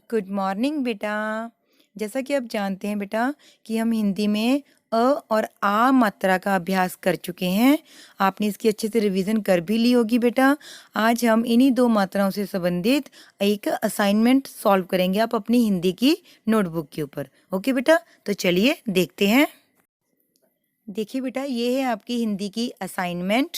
Good morning बेटा। जैसा कि आप जानते हैं बेटा कि हम हिंदी में अ और आ मात्रा का अभ्यास कर चुके हैं। आपने इसकी अच्छे से रिवीजन कर भी ली होगी बेटा। आज हम इन्हीं दो मात्राओं से संबंधित एक असाइनमेंट सॉल्व करेंगे आप अपनी हिंदी की नोटबुक के ऊपर। ओके बेटा, तो चलिए देखते हैं। देखिए बेटा, ये है आपकी हिंदी की असाइनमेंट,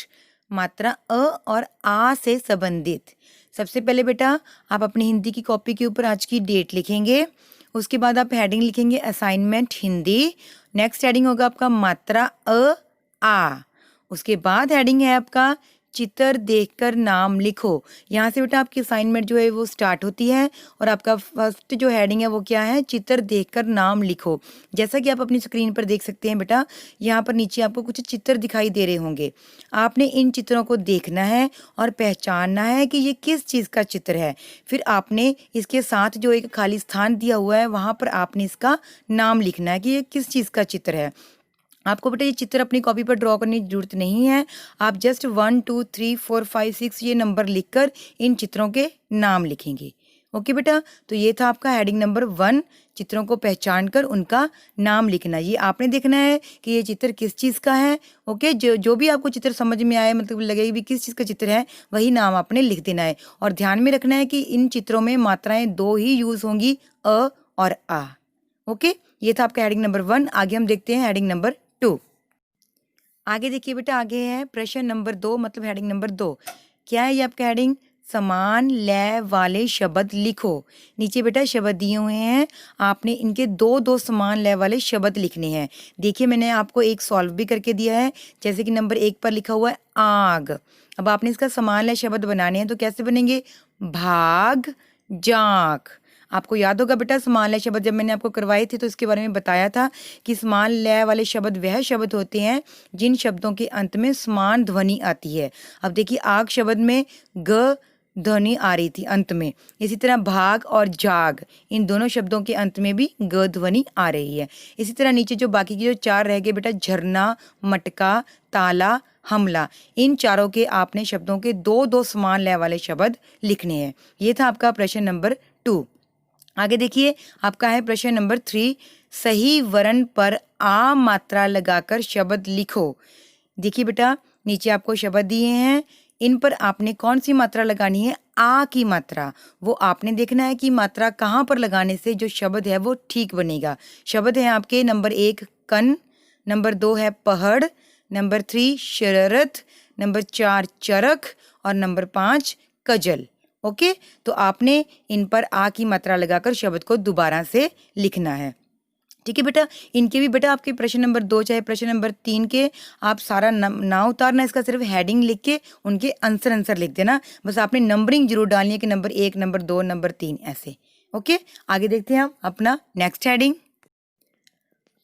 मात्रा अ और आ से संबंधित। सबसे पहले बेटा आप अपनी हिंदी की कॉपी के ऊपर आज की डेट लिखेंगे। उसके बाद आप हेडिंग लिखेंगे असाइनमेंट हिंदी। नेक्स्ट हेडिंग होगा आपका मात्रा आ। उसके बाद हेडिंग है आपका चित्र देखकर नाम लिखो। यहाँ से बेटा आपकी असाइनमेंट जो है वो स्टार्ट होती है और आपका फर्स्ट जो हेडिंग है वो क्या है, चित्र देखकर नाम लिखो। जैसा कि आप अपनी स्क्रीन पर देख सकते हैं बेटा, यहाँ पर नीचे आपको कुछ चित्र दिखाई दे रहे होंगे। आपने इन चित्रों को देखना है और पहचानना है कि ये किस चीज़ का चित्र है। फिर आपने इसके साथ जो एक खाली स्थान दिया हुआ है वहाँ पर आपने इसका नाम लिखना है कि ये किस चीज़ का चित्र है। आपको बेटा ये चित्र अपनी कॉपी पर ड्रॉ करने की जरूरत नहीं है। आप जस्ट 1 2 3 4 5 6 ये नंबर लिखकर इन चित्रों के नाम लिखेंगे। ओके बेटा, तो ये था आपका हेडिंग नंबर 1, चित्रों को पहचान कर उनका नाम लिखना। ये आपने देखना है कि ये चित्र किस चीज़ का है। ओके, जो भी आपको चित्र समझ में आए, मतलब लगे भी किस चीज़ का चित्र है, वही नाम आपने लिख देना है। और ध्यान में रखना है कि इन चित्रों में मात्राएं 2 ही यूज होंगी, अ और आ। ओके, ये था आपका हेडिंग नंबर 1। आगे हम देखते हैं हेडिंग नंबर 2। आगे देखिए बेटा, आगे है प्रश्न नंबर 2, मतलब हेडिंग नंबर 2। क्या है ये आपका हेडिंग? समान लय वाले शब्द लिखो। नीचे बेटा शब्द दिए हुए हैं, आपने इनके दो दो समान लय वाले शब्द लिखने हैं। देखिए मैंने आपको एक सॉल्व भी करके दिया है। जैसे कि नंबर 1 पर लिखा हुआ है आग। अब आपने इसका समान लय शब्द बनाने हैं, तो कैसे बनेंगे? भाग जाग। आपको याद होगा बेटा, समान लय शब्द जब मैंने आपको करवाए थे तो इसके बारे में बताया था कि समान लय वाले शब्द वह शब्द होते हैं जिन शब्दों के अंत में समान ध्वनि आती है। अब देखिए आग शब्द में ग ध्वनि आ रही थी अंत में। इसी तरह भाग और जाग, इन दोनों शब्दों के अंत में भी ग ध्वनि आ रही है। इसी तरह नीचे जो बाकी के जो 4 रह गए बेटा, झरना, मटका, ताला, हमला, इन चारों के आपने शब्दों के दो दो समान लय वाले शब्द लिखने हैं। ये था आपका प्रश्न नंबर 2। आगे देखिए, आपका है प्रश्न नंबर 3। सही वर्ण पर आ मात्रा लगाकर शब्द लिखो। देखिए बेटा, नीचे आपको शब्द दिए हैं, इन पर आपने कौन सी मात्रा लगानी है? आ की मात्रा। वो आपने देखना है कि मात्रा कहाँ पर लगाने से जो शब्द है वो ठीक बनेगा। शब्द है आपके नंबर 1 कन, नंबर 2 है पहाड़, नंबर 3 शरारत, नंबर 4 चरख और नंबर 5 कजल। ओके, तो आपने इन पर आ की मात्रा लगाकर शब्द को दोबारा से लिखना है। ठीक है बेटा, इनके भी बेटा आपके प्रश्न नंबर 2 चाहे प्रश्न नंबर 3 के आप सारा ना उतारना, इसका सिर्फ हेडिंग लिख के उनके आंसर लिख देना। बस आपने नंबरिंग जरूर डालनी है कि नंबर 1, नंबर 2, नंबर 3 ऐसे। ओके, आगे देखते हैं हम अपना नेक्स्ट हेडिंग।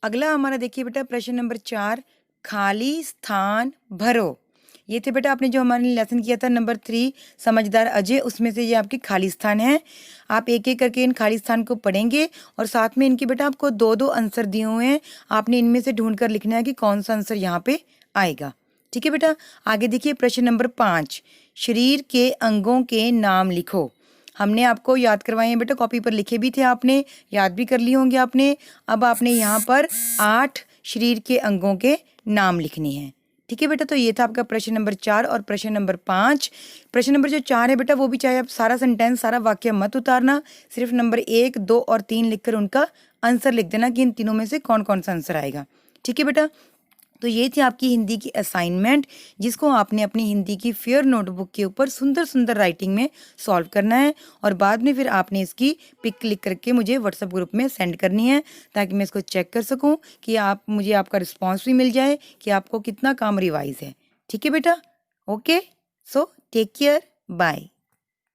अगला हमारा देखिए बेटा प्रश्न नंबर 4, खाली स्थान भरो। ये थे बेटा आपने जो हमारे लेसन किया था नंबर 3 समझदार अजय, उसमें से ये आपके खाली स्थान हैं। आप एक एक करके इन खाली स्थान को पढ़ेंगे और साथ में इनकी बेटा आपको दो दो आंसर दिए हुए हैं। आपने इनमें से ढूंढ कर लिखना है कि कौन सा आंसर यहाँ पे आएगा। ठीक है बेटा, आगे देखिए प्रश्न नंबर 5, शरीर के अंगों के नाम लिखो। हमने आपको याद करवाए हैं बेटा, कॉपी पर लिखे भी थे, आपने याद भी कर लिए होंगे आपने। अब आपने यहाँ पर 8 शरीर के अंगों के नाम लिखने हैं। ठीक है बेटा, तो ये था आपका प्रश्न नंबर 4 और प्रश्न नंबर 5। प्रश्न नंबर जो 4 है बेटा, वो भी चाहे आप सारा सेंटेंस सारा वाक्य मत उतारना, सिर्फ नंबर 1, 2 और 3 लिखकर उनका आंसर लिख देना कि इन तीनों में से कौन कौन सा आंसर आएगा। ठीक है बेटा, तो ये थी आपकी हिंदी की असाइनमेंट, जिसको आपने अपनी हिंदी की फेयर नोटबुक के ऊपर सुंदर सुंदर राइटिंग में सॉल्व करना है और बाद में फिर आपने इसकी पिक क्लिक करके मुझे व्हाट्सएप ग्रुप में सेंड करनी है, ताकि मैं इसको चेक कर सकूं कि मुझे आपका रिस्पॉन्स भी मिल जाए कि आपको कितना काम रिवाइज है। ठीक है बेटा, okay, so take care, bye.